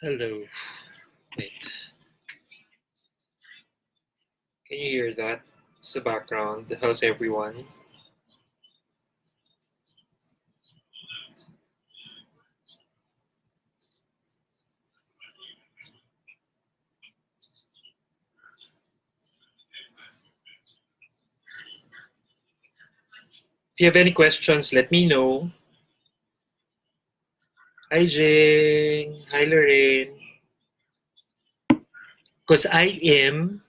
Hello. Wait. Can you hear that? It's the background. How's everyone? If you have any questions, let me know. Hi, Jing. Hi, Lorraine. Because I am,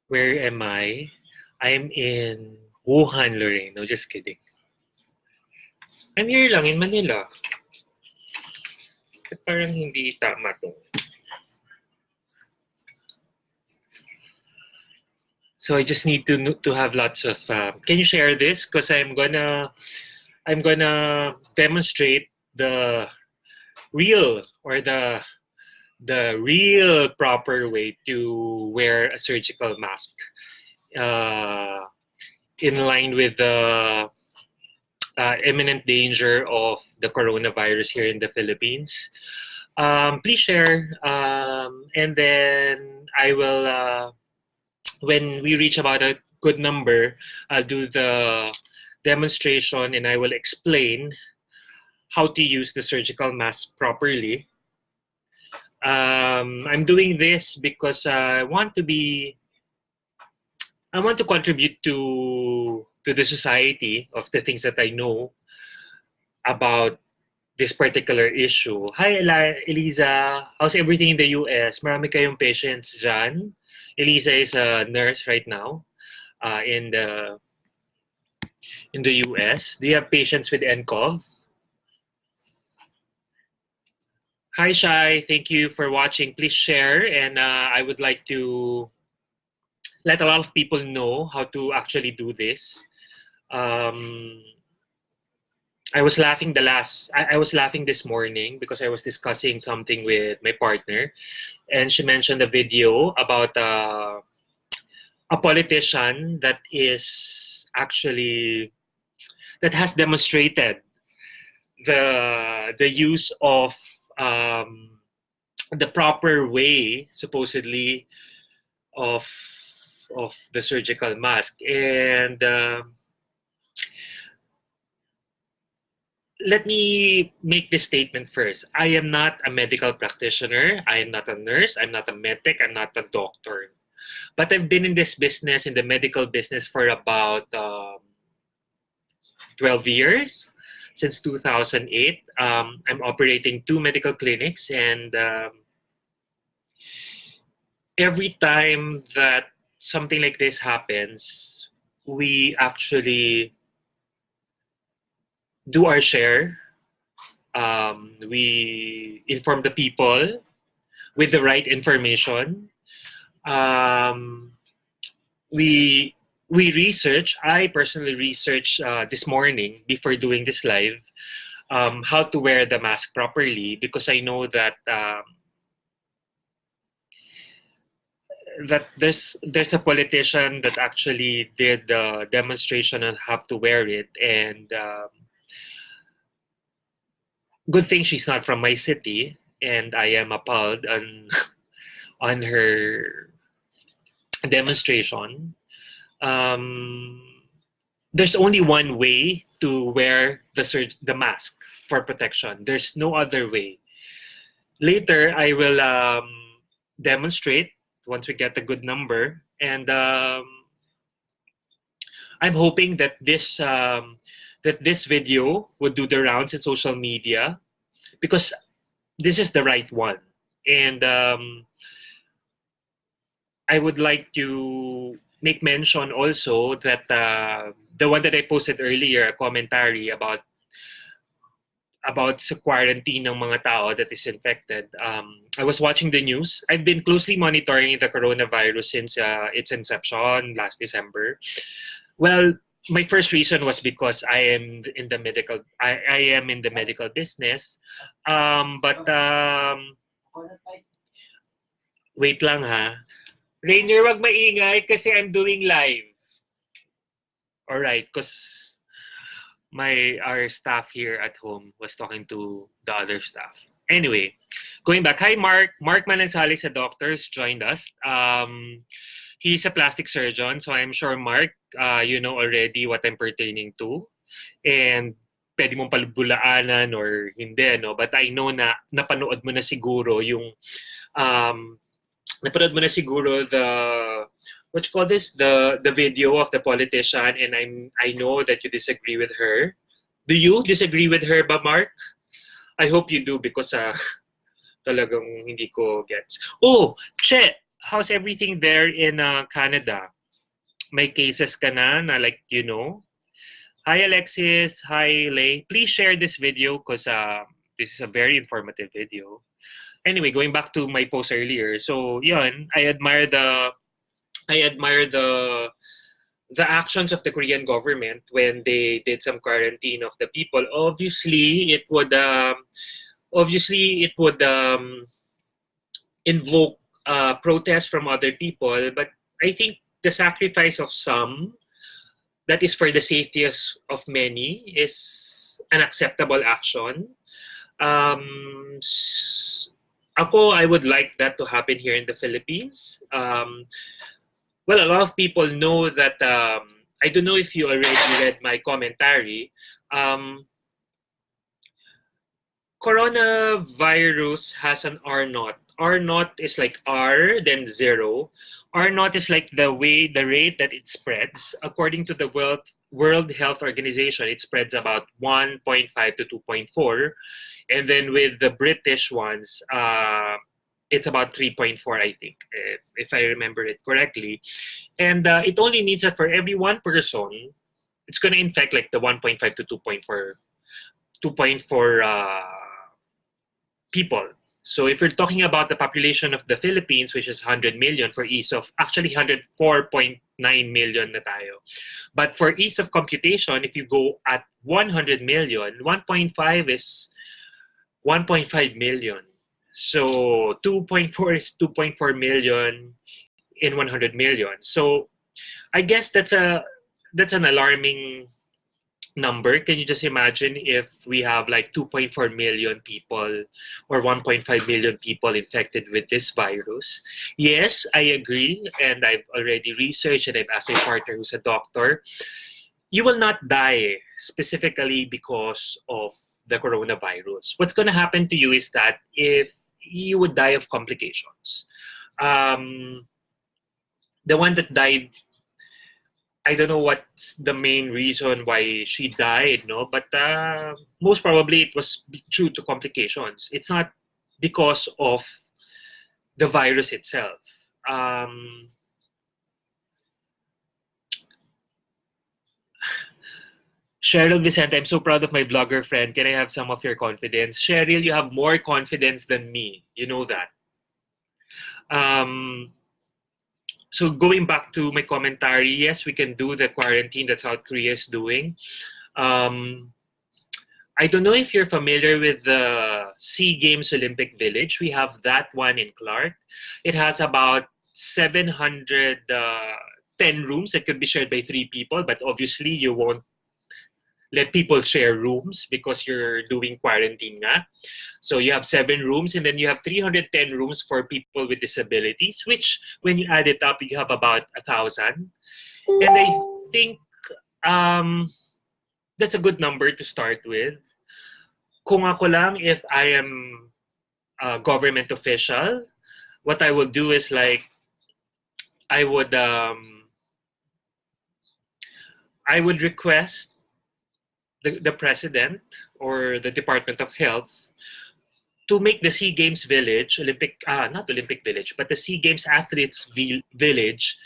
where am I? I'm in Wuhan, Lorraine. No, just kidding. I'm here lang in Manila. But parang hindi tama to. So I just need to have lots of. Can you share this? Because I'm gonna demonstrate the real or the real proper way to wear a surgical mask, uh, in line with the imminent danger of the coronavirus here in the Philippines. Please share, and then I will, when we reach about a good number, I'll do the demonstration and I will explain how to use the surgical mask properly. I'm doing this because I want to contribute to the society of the things that I know about this particular issue. Hi, Eliza. How's everything in the US? Marami kayong patients dyan. Eliza is a nurse right now, in the US. Do you have patients with NCoV? Hi, Shai. Thank you for watching. Please share, and I would like to let a lot of people know how to actually do this. I was laughing I was laughing this morning because I was discussing something with my partner, and she mentioned a video about a politician that has demonstrated the use of, the proper way, supposedly, of the surgical mask. And let me make this statement first. I am not a medical practitioner. I am not a nurse. I'm not a medic. I'm not a doctor. But I've been in this business, in the medical business, for about 12 years, since 2008. I'm operating 2 medical clinics, and every time that something like this happens, we actually do our share. We inform the people with the right information. Um, we research. I personally researched this morning before doing this live, how to wear the mask properly, because I know that there's a politician that actually did the demonstration on how to wear it, and good thing she's not from my city, and I am appalled on on her demonstration. Um, there's only one way to wear the mask for protection. There's no other way. Later, I will demonstrate once we get a good number, and I'm hoping that this video would do the rounds in social media, because this is the right one. And I would like to make mention also that the one that I posted earlier, a commentary about sa quarantine ng mga tao that is infected. I was watching the news. I've been closely monitoring the coronavirus since its inception last December. Well, my first reason was because I am in the medical business. But wait lang ha. Rainier, wag maingay kasi I'm doing live. Alright, because our staff here at home was talking to the other staff. Anyway, going back. Hi, Mark. Mark Manansali sa Doctors joined us. He's a plastic surgeon, so I'm sure, Mark, you know already what I'm pertaining to. And pwede mong palubulaanan or hindi, no? But I know na napanood mo na siguro yung napanood mo na siguro the what you call this, the video of the politician, and I know that you disagree with her. Do you disagree with her ba, Mark? I hope you do, because talagang hindi ko gets. Oh, Che, how's everything there in Canada? May cases ka na like, you know? Hi, Alexis. Hi, Lay. Please share this video because this is a very informative video. Anyway, going back to my post earlier. So, yun, I admire the actions of the Korean government when they did some quarantine of the people. Obviously, it would invoke protest from other people, but I think the sacrifice of some that is for the safety of many is an acceptable action. I would like that to happen here in the Philippines. Well, a lot of people know that, I don't know if you already read my commentary. Coronavirus has an R naught. R naught is like R, then 0. R naught is like the rate that it spreads. According to the World Health Organization, it spreads about 1.5 to 2.4. And then with the British ones, it's about 3.4, I think, if I remember it correctly. And it only means that for every one person, it's going to infect like the 1.5 to 2.4 people. So if we're talking about the population of the Philippines, which is 100 million for ease of, actually 104.9 million na tayo. But for ease of computation, if you go at 100 million, 1.5 is 1.5 million. So 2.4 is 2.4 million in 100 million. So I guess that's an alarming number. Can you just imagine if we have like 2.4 million people or 1.5 million people infected with this virus? Yes, I agree, and I've already researched and I've asked my partner who's a doctor. You will not die specifically because of the coronavirus. What's going to happen to you is that if you would die of complications. The one that died, I don't know what's the main reason why she died, no? But most probably it was due to complications. It's not because of the virus itself. Cheryl Vicente, I'm so proud of my vlogger friend. Can I have some of your confidence? Cheryl, you have more confidence than me. You know that. So going back to my commentary, yes, we can do the quarantine that South Korea is doing. I don't know if you're familiar with the SEA Games Olympic Village. We have that one in Clark. It has about 710 rooms that could be shared by 3 people, but obviously you won't let people share rooms because you're doing quarantine nga. So you have 7 rooms, and then you have 310 rooms for people with disabilities, which when you add it up, you have about 1,000. And I think that's a good number to start with. Kung ako lang, if I am a government official, what I will do is like, I would request the president or the Department of Health to make the SEA Games Village, not Olympic Village, but the SEA Games Athletes Village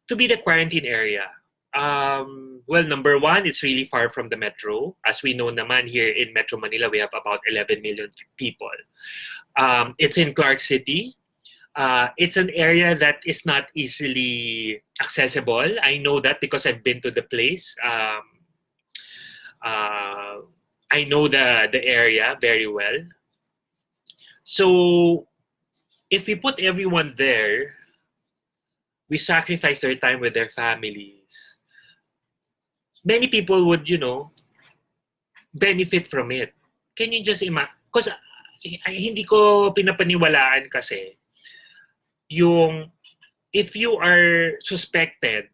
to be the quarantine area. Well, number one, it's really far from the metro. As we know naman, here in Metro Manila, we have about 11 million people. It's in Clark City. It's an area that is not easily accessible. I know that because I've been to the place. I know the area very well. So if we put everyone there, we sacrifice their time with their families. Many people would, benefit from it. Can you just imagine? Because hindi ko pinapaniwalaan kasi yung if you are suspected,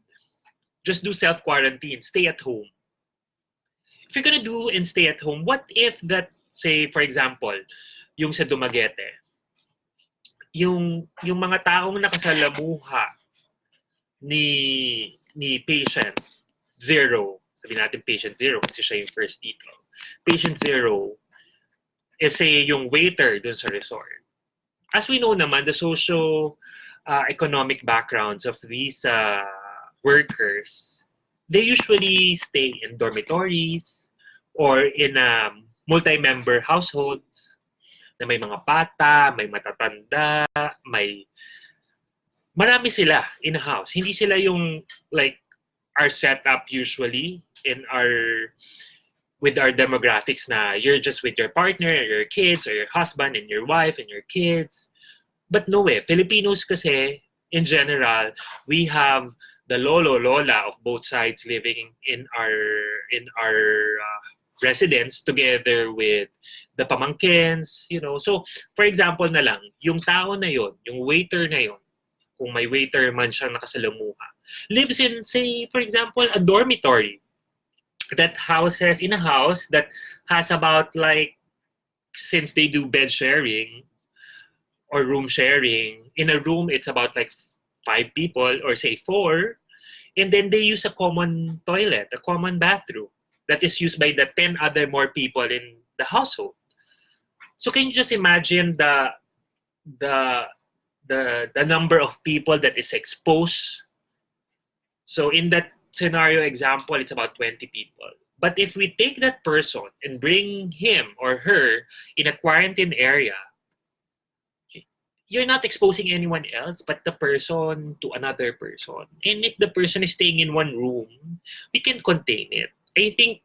just do self-quarantine, stay at home. If you're gonna do and stay at home, what if that, say, for example, yung sa Dumaguete, yung mga taong nakasalamuha ni patient zero, sabi natin patient zero kasi siya yung first dito. Patient zero is say yung waiter dun sa resort. As we know naman, the socio economic backgrounds of these workers, they usually stay in dormitories or in multi-member households na may mga bata, may matatanda, may marami sila in a house. Hindi sila yung like our setup usually in our with our demographics na you're just with your partner or your kids or your husband and your wife and your kids. But no way. Filipinos kasi, in general, we have the lolo, lola of both sides living in our residence together with the pamangkins, you know. So, for example na lang, yung tao na yon, yung waiter na yon, kung may waiter man siyang nakasalamuha, lives in, say, for example, a dormitory that houses in a house that has about like, since they do bed sharing or room sharing, in a room it's about like 5 people or say 4, and then they use a common toilet, a common bathroom that is used by the 10 other more people in the household. So can you just imagine the number of people that is exposed? So in that scenario example, it's about 20 people. But if we take that person and bring him or her in a quarantine area, you're not exposing anyone else but the person to another person. And if the person is staying in one room, we can contain it. I think,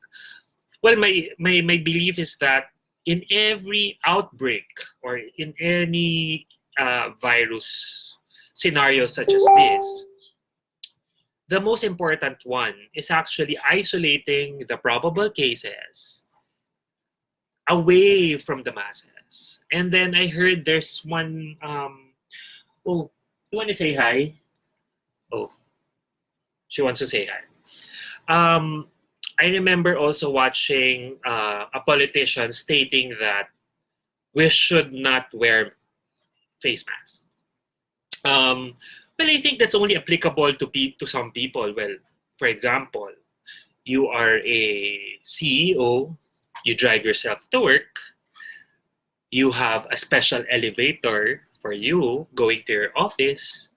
well, my belief is that in every outbreak or in any virus scenario such as this, the most important one is actually isolating the probable cases away from the masses. And then I heard there's one, oh, you want to say hi? Oh, she wants to say hi. I remember also watching a politician stating that we should not wear face masks. Well, I think that's only applicable to some people. Well, for example, you are a CEO, you drive yourself to work, you have a special elevator for you going to your office.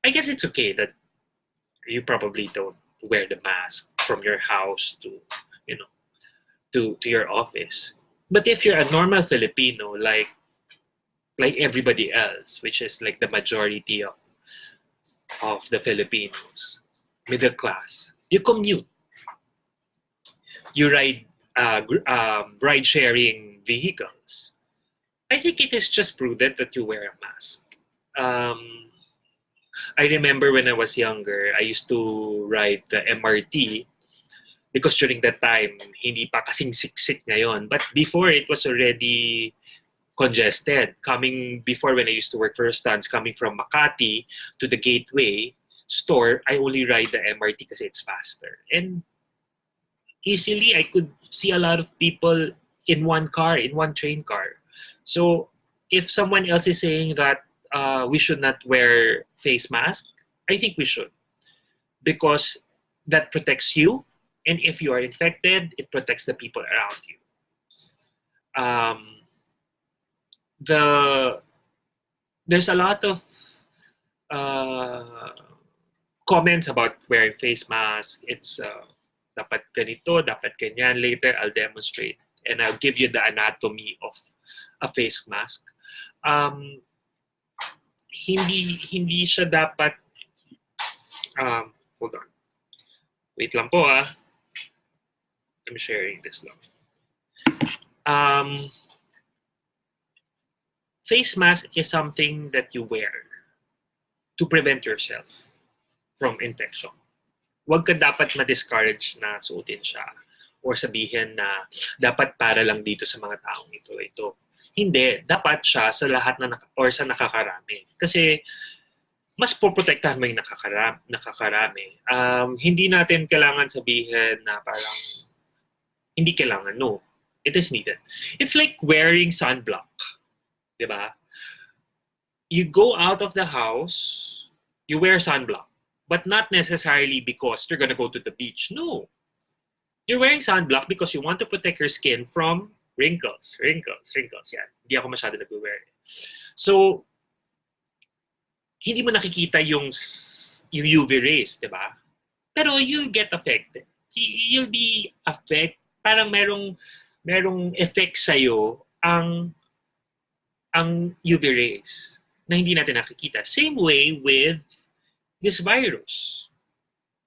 I guess it's okay that you probably don't wear the mask from your house to, you know, to your office. But if you're a normal Filipino, like everybody else, which is like the majority of the Filipinos, middle class, you commute, you ride ride sharing vehicles. I think it is just prudent that you wear a mask. I remember when I was younger, I used to ride the MRT because during that time, hindi pa kasing siksik ngayon. But before, it was already congested. Before when I used to work for Stans, coming from Makati to the Gateway store, I only ride the MRT because it's faster. And easily, I could see a lot of people in one car, in one train car. So if someone else is saying that we should not wear face mask, I think we should, because that protects you, and if you are infected, it protects the people around you. There's a lot of comments about wearing face mask. It's dapat ganito, dapat ganyan. Later, I'll demonstrate and I'll give you the anatomy of a face mask. Hindi siya dapat hold on. Wait lang po I'm sharing this lang. Face mask is something that you wear to prevent yourself from infection. Huwag ka dapat ma-discourage na suotin siya or sabihin na dapat para lang dito sa mga taong ito. Hindi, dapat siya sa lahat na or sa nakakarami. Kasi mas poprotektahan mo yung nakakarami. Hindi natin kailangan sabihin na parang hindi kailangan. No, it is needed. It's like wearing sunblock. Diba? You go out of the house, you wear sunblock. But not necessarily because you're gonna go to the beach. No. You're wearing sunblock because you want to protect your skin from wrinkles. Yan. Hindi ako masyado nag-wear. So, hindi mo nakikita yung UV rays, di ba? Pero you'll get affected. You'll be affected. Parang merong effect sa'yo ang UV rays na hindi natin nakikita. Same way with this virus.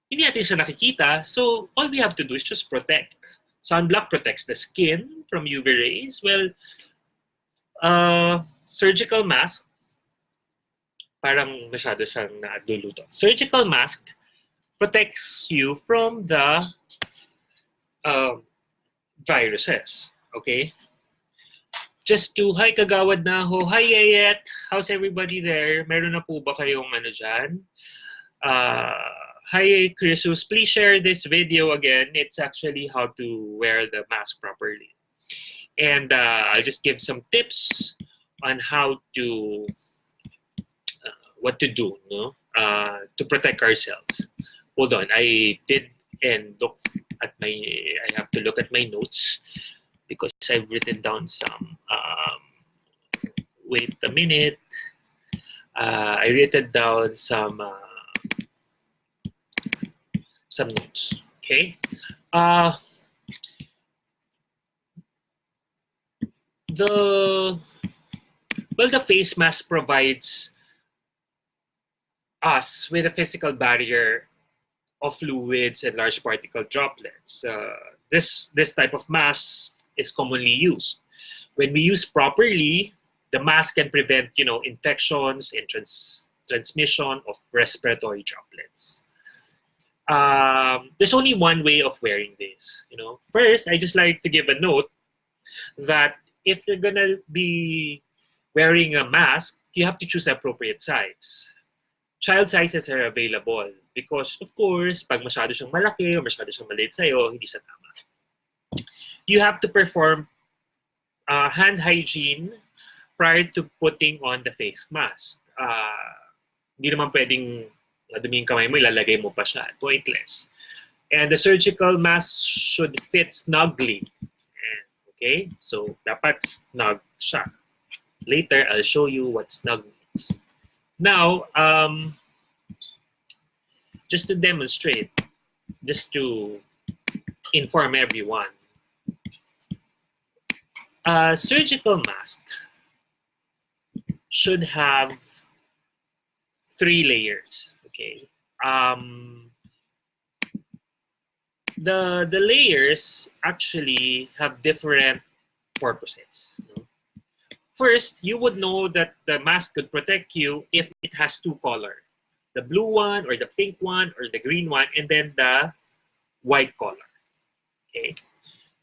Hindi natin siya nakikita, so all we have to do is just protect. Sunblock protects the skin from UV rays. Well, surgical mask, parang masyado siyang naaduluto. Surgical mask protects you from the viruses. Okay? Just to, hi kagawad na ho, hi Yayet, how's everybody there? Meron na po ba kayong ano dyan? Hi Chrisus, please share this video again. It's actually how to wear the mask properly. And I'll just give some tips on how to, what to do, no? To protect ourselves. Hold on, I did and look at my, I have to look at my notes because I've written down some, wait a minute. I written down some notes, okay? The face mask provides us with a physical barrier of fluids and large particle droplets. This type of mask is commonly used. When we use properly, the mask can prevent, infections and transmission of respiratory droplets. There's only one way of wearing this. First, I just like to give a note that if you're gonna be wearing a mask, you have to choose the appropriate size. Child sizes are available because, of course, pag masyado siyang malaki o masyado siyang maliit sa'yo, hindi siya tama. You have to perform hand hygiene prior to putting on the face mask. Hindi naman pwedeng madumi yung kamay mo, ilalagay mo pa siya. Pointless. And the surgical mask should fit snugly. Okay? So, dapat snug siya. Later, I'll show you what snug means. Now, just to demonstrate, just to inform everyone, a surgical mask should have 3 layers. Okay. The layers actually have different purposes. First, you would know that the mask could protect you if it has 2 colors. The blue one or the pink one or the green one, and then the white color. Okay.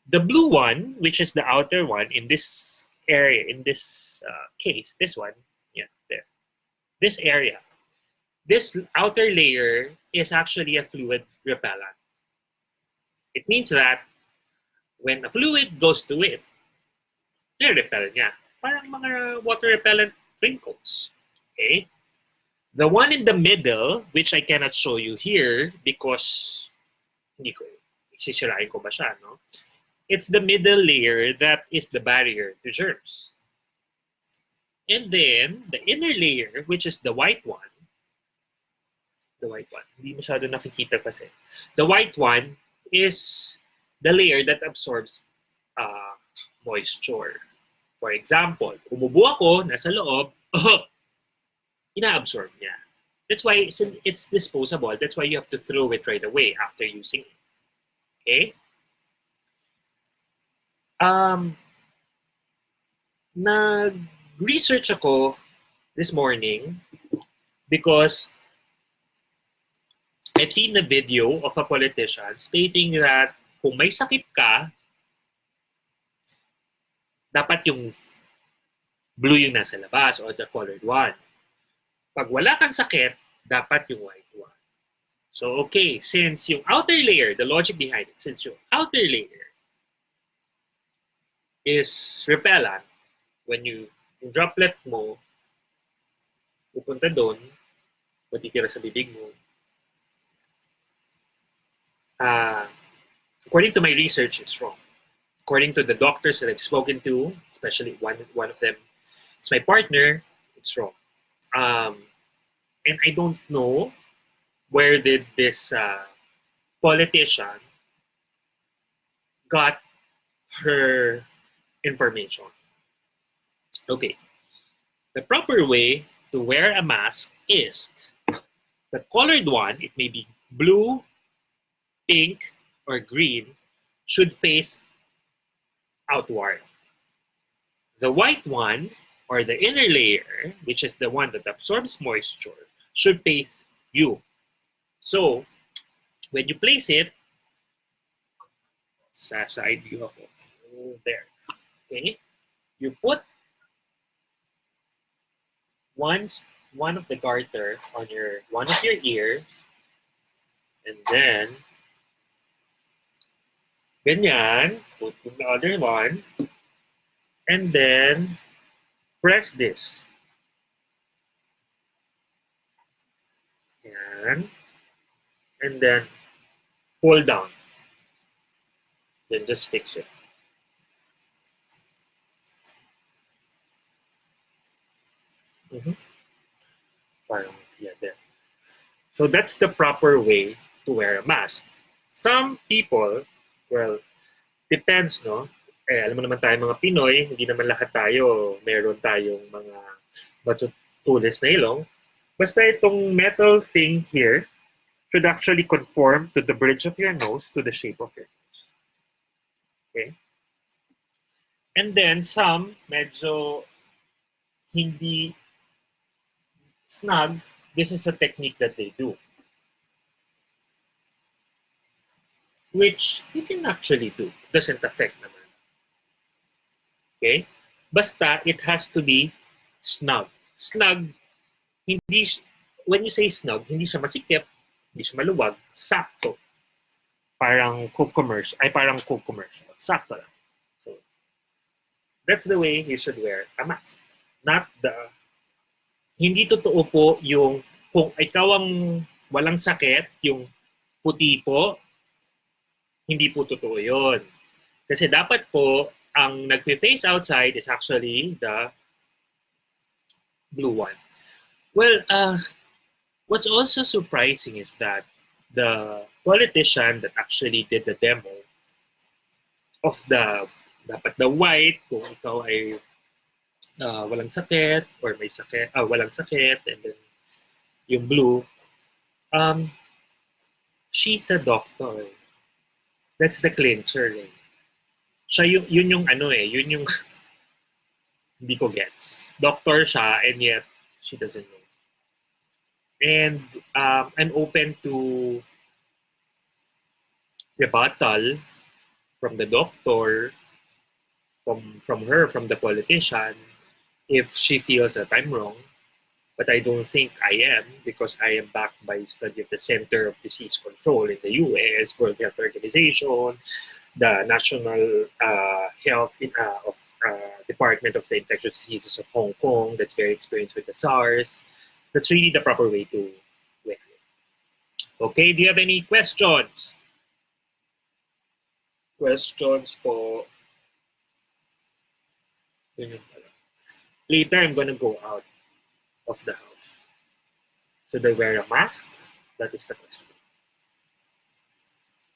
The blue one, which is the outer one in this area, in this case, this one, yeah, there. This area. This outer layer is actually a fluid repellent. It means that when a fluid goes to it, nire-repel niya. Parang mga water repellent wrinkles. Okay? The one in the middle, which I cannot show you here because hindi ko, sisirain ko ba siya, no? It's the middle layer that is the barrier to germs. And then, the inner layer, which is the white one, hindi masyado nakikita kasi. The white one is the layer that absorbs moisture. For example, umubo ako, nasa loob, ina-absorb niya. That's why it's disposable. That's why you have to throw it right away after using it. Okay? Nag-research ako this morning because I've seen a video of a politician stating that kung may sakit ka, dapat yung blue yung nasa labas or the colored one. Pag wala kang sakit, dapat yung white one. So, okay, since yung outer layer, the logic behind it, since yung outer layer is repellent, when yung droplet mo, pupunta doon, matitira sa bibig mo, according to my research, it's wrong. According to the doctors that I've spoken to, especially one of them, it's my partner, it's wrong. And I don't know where did this politician got her information. Okay, the proper way to wear a mask is the colored one, it may be blue, pink, or green, should face outward. The white one, or the inner layer, which is the one that absorbs moisture, should face you. So, when you place it, sa side view ako, there, okay? You put one of the garter on one of your ears, and then ganyan, put the other one, and then press this. Yan. And then pull down. Then just fix it. Parang, yeah, there. So that's the proper way to wear a mask. Some people, well, depends, no? Alam mo naman tayo mga Pinoy, hindi naman lahat tayo, meron tayong mga matutulis na ilong. Basta itong metal thing here should actually conform to the bridge of your nose, to the shape of your nose. Okay? And then some, medyo hindi snug, this is a technique that they do. Which you can actually do. It doesn't affect naman. Okay? Basta, it has to be snug. Snug, hindi, when you say snug, hindi siya masikip, hindi siya maluwag, sakto. Parang Coke commercial, Sakto lang. So, that's the way you should wear a mask. Not hindi totoo po yung, kung ikaw ang walang sakit, yung puti po, hindi po totoo yun. Kasi dapat po, ang nag-face outside is actually the blue one. Well, what's also surprising is that the politician that actually did the demo of dapat the white, kung ikaw ay walang sakit, or may sakit, walang sakit, and then yung blue, she's a doctor. That's the clincher. Siya yun yung yun yung hindi ko gets. Doctor siya, and yet she doesn't know. And I'm open to rebuttal from the doctor, from her, from the politician, if she feels that I'm wrong. But I don't think I am, because I am backed by study of the Center of Disease Control in the US, World Health Organization, the National Health Department of the Infectious Diseases of Hong Kong, that's very experienced with the SARS. That's really the proper way to wear it. Okay, do you have any questions? Questions po? Later, I'm gonna go out of the house. Should I wear a mask? That is the question.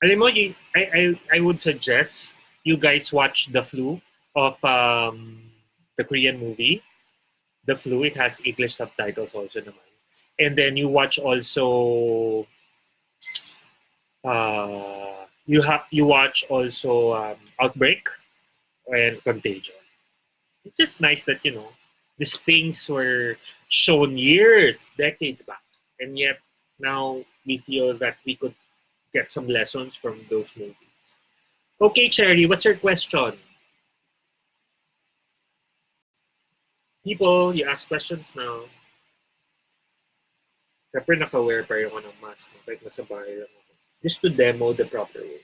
Alam mo, I would suggest you guys watch The Flu of the Korean movie. The Flu, it has English subtitles also naman. And then you watch also you watch also Outbreak and Contagion. It's just nice that, these things were shown decades back. And yet now we feel that we could get some lessons from those movies. Okay, Cherry, what's your question? People, you ask questions now. Siyempre naka-wear pa rin ako ng mask kahit nasa bahay lang ako. Just to demo the proper way.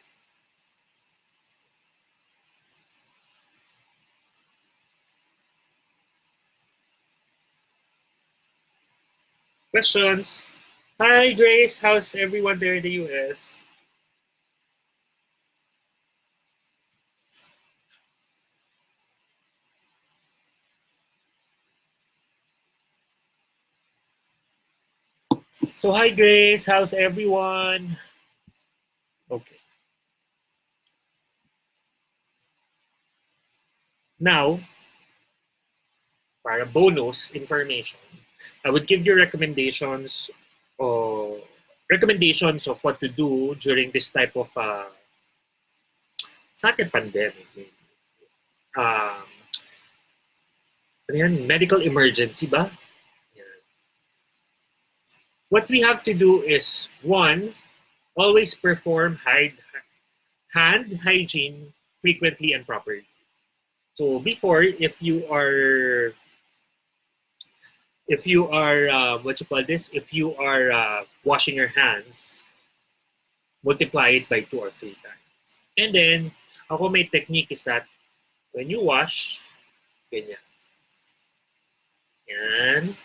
Questions? Hi Grace, how's everyone there in the US? So hi Grace, how's everyone? Okay. Now, para bonus information, I would give you recommendations of what to do during this type of it's not a pandemic, maybe. Um, medical emergency ba? Yan. What we have to do is, one, always perform hand hygiene frequently and properly. So before, if you are what you call this, if you are washing your hands, multiply it by 2 or 3 times. And then, ako may technique is that when you wash, ganyan. Yan.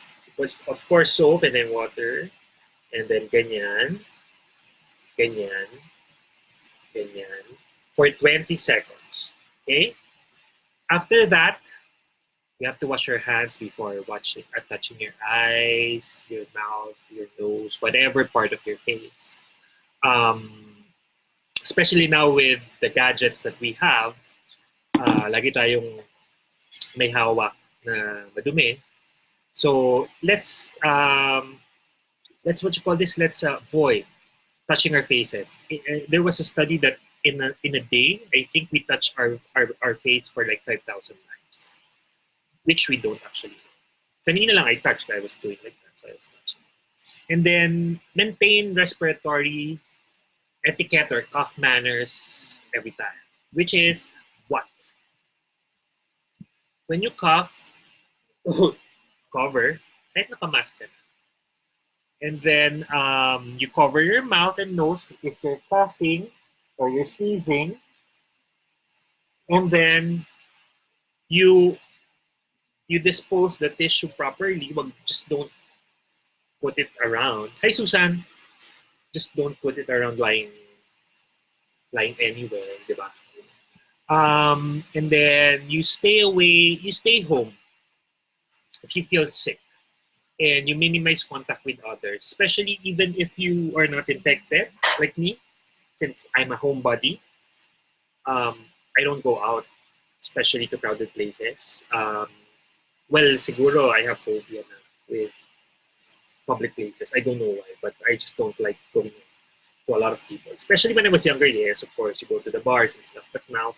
Of course, soap and then water. And then ganyan, ganyan, ganyan, for 20 seconds. Okay? After that, you have to wash your hands before touching your eyes, your mouth, your nose, whatever part of your face. Especially now with the gadgets that we have, lagi tayong may hawak na madumi. So let's what you call this? Let's avoid touching our faces. There was a study that in a day, I think we touch our face for like 5,000 times, which we don't actually. Kanina lang I touched, I was doing like that, so I was touching. And then maintain respiratory etiquette or cough manners every time, which is what? When you cough, cover, kahit nakamask ka na. And then you cover your mouth and nose if you're coughing or you're sneezing. And then you dispose the tissue properly. Just don't put it around. Hi, Susan. Just don't put it around lying anywhere, diba? And then you stay home if you feel sick. And you minimize contact with others, especially even if you are not infected, like me, since I'm a homebody. I don't go out, especially to crowded places. Well, siguro I have phobia na with public places. I don't know why, but I just don't like going to a lot of people. Especially when I was younger, yes, of course, you go to the bars and stuff. But now,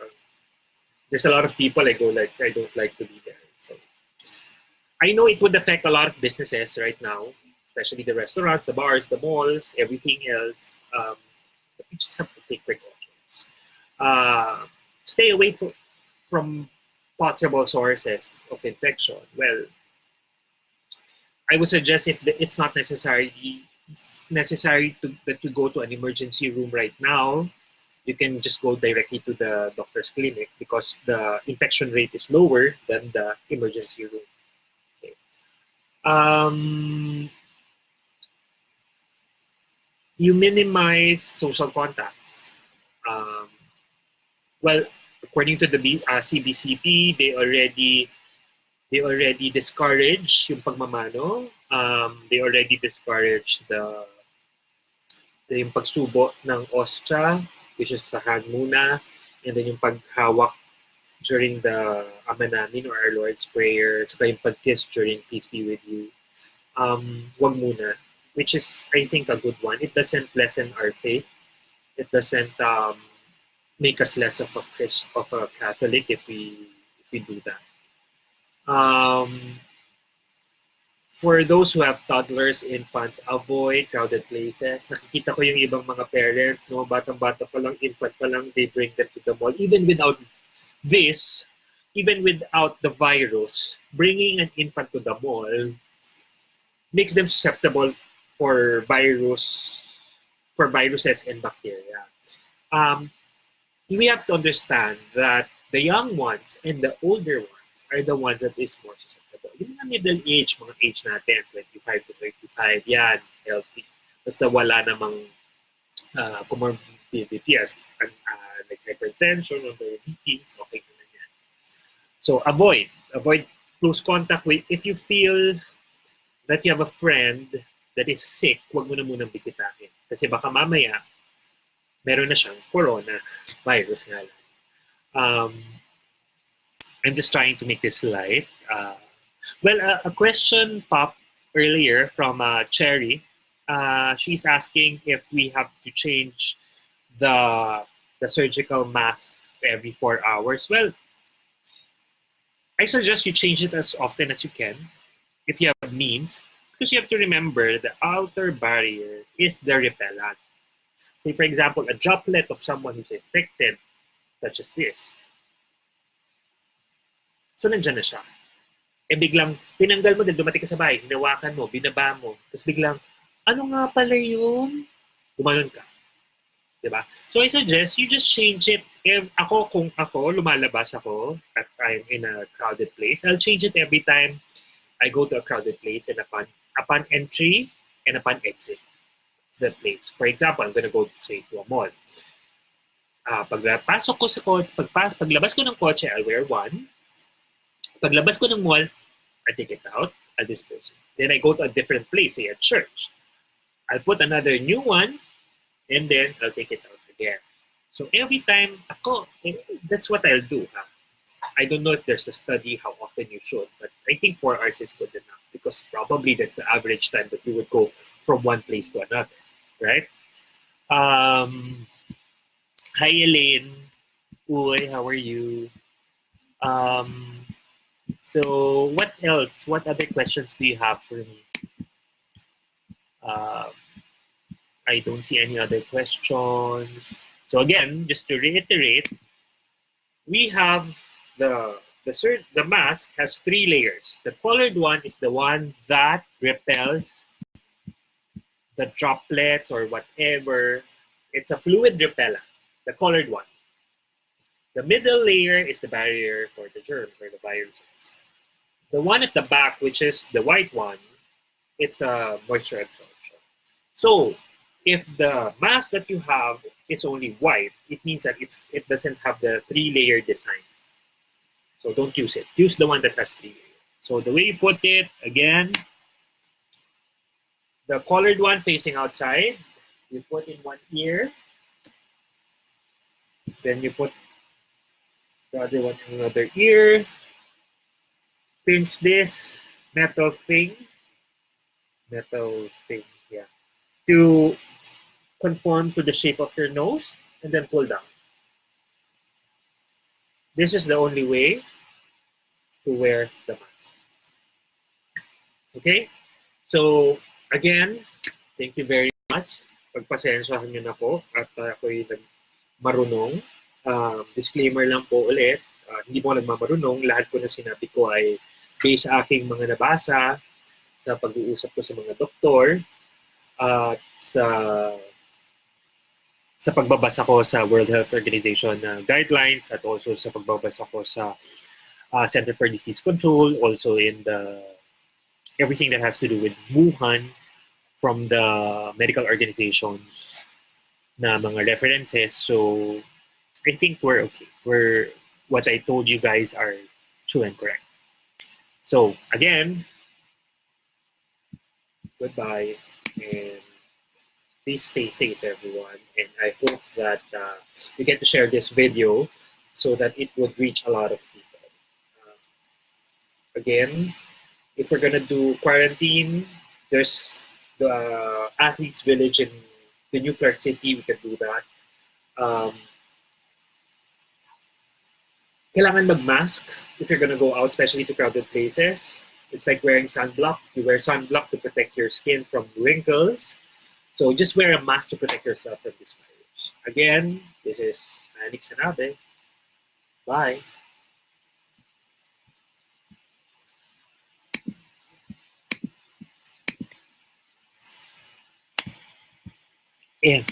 there's a lot of people, I don't like to be there. So I know it would affect a lot of businesses right now, especially the restaurants, the bars, the malls, everything else. But you just have to take precautions. Stay away from possible sources of infection. Well, I would suggest if it's not necessary that you go to an emergency room right now, you can just go directly to the doctor's clinic because the infection rate is lower than the emergency room. Okay. You minimize social contacts. Well, according to the CBCP, they already discourage yung pagmamano. They already discourage yung pagsubo ng ostra, which is sa hand muna, and then yung paghawak during the Ama Namin or Our Lord's Prayer, saka yung pagkiss during Peace Be With You. Wag muna, which is, I think, a good one. It doesn't lessen our faith. It doesn't make us less of a Catholic if we do that. For those who have toddlers, infants, avoid crowded places. Nakikita ko yung ibang mga parents, no, batang-bata pa lang, infant pa lang, they bring them to the mall. Even without this, even without the virus, bringing an infant to the mall makes them susceptible for viruses and bacteria. Um, we have to understand that the young ones and the older ones are the ones that is more susceptible. Yung mga middle age, mga age natin, 25 to 35, yan, healthy. Basta wala namang comorbidities, like hypertension or diabetes, okay naman yan. So avoid close contact with, if you feel that you have a friend that is sick, huwag mo na munang bisitahin. Kasi baka mamaya, meron na siyang corona virus nga lang. I'm just trying to make this light. A question popped earlier from Cherry. She's asking if we have to change the surgical mask every 4 hours. Well, I suggest you change it as often as you can if you have means, because you have to remember the outer barrier is the repellent. Say, for example, a droplet of someone who's infected, such as this. So, nandyan na siya. Eh, biglang, tinanggal mo din, dumating ka sa bahay, hinawakan mo, binaba mo, tapos biglang, ano nga pala yun? Gumanon ka. Diba? So, I suggest you just change it. Kung ako, lumalabas ako at I'm in a crowded place, I'll change it every time I go to a crowded place and upon entry and upon exit of the place. For example, I'm gonna go, say, to a mall. Paglabas ko ng kotse, I'll wear one. Paglabas ko ng mall, I take it out, I'll dispose it. Then I go to a different place, say a church. I'll put another new one, and then I'll take it out again. So every time that's what I'll do. I don't know if there's a study how often you should, but I think 4 hours is good enough because probably that's the average time that you would go from one place to another, right? Hi Elaine. Uy, how are you? So what else? What other questions do you have for me? I don't see any other questions. So again, just to reiterate, we have the mask has 3 layers. The colored one is the one that repels the droplets or whatever. It's a fluid repellent, the colored one. The middle layer is the barrier for the germs or the viruses. The one at the back, which is the white one, it's a moisture absorption. So if the mask that you have is only white, it means that it doesn't have the 3-layer design. So don't use it. Use the one that has 3 layers. So the way you put it, again, the colored one facing outside, you put in one ear, then you put the other one in another ear, pinch this metal thing, yeah, to conform to the shape of your nose, and then pull down. This is the only way to wear the mask. Okay? So, again, thank you very much. Pagpasensyahan nyo na po at ako'y marunong. Disclaimer lang po ulit, hindi mo nagmamarunong. Lahat po na sinabi ko ay based sa aking mga nabasa, sa pag-uusap ko sa mga doktor, at sa pagbabasa ko sa World Health Organization guidelines, at also sa pagbabasa ko sa Center for Disease Control, also in everything that has to do with Wuhan from the medical organizations na mga references. So I think we're okay. What I told you guys are true and correct. So again, goodbye, and please stay safe, everyone. And I hope that we get to share this video so that it would reach a lot of people. Again, if we're gonna do quarantine, there's the Athletes Village in the New Clark City. We can do that. Kailangan mag-mask if you're gonna go out, especially to crowded places. It's like wearing sunblock. You wear sunblock to protect your skin from wrinkles. So just wear a mask to protect yourself from this virus. Again, this is Manix Sanabe. Bye. And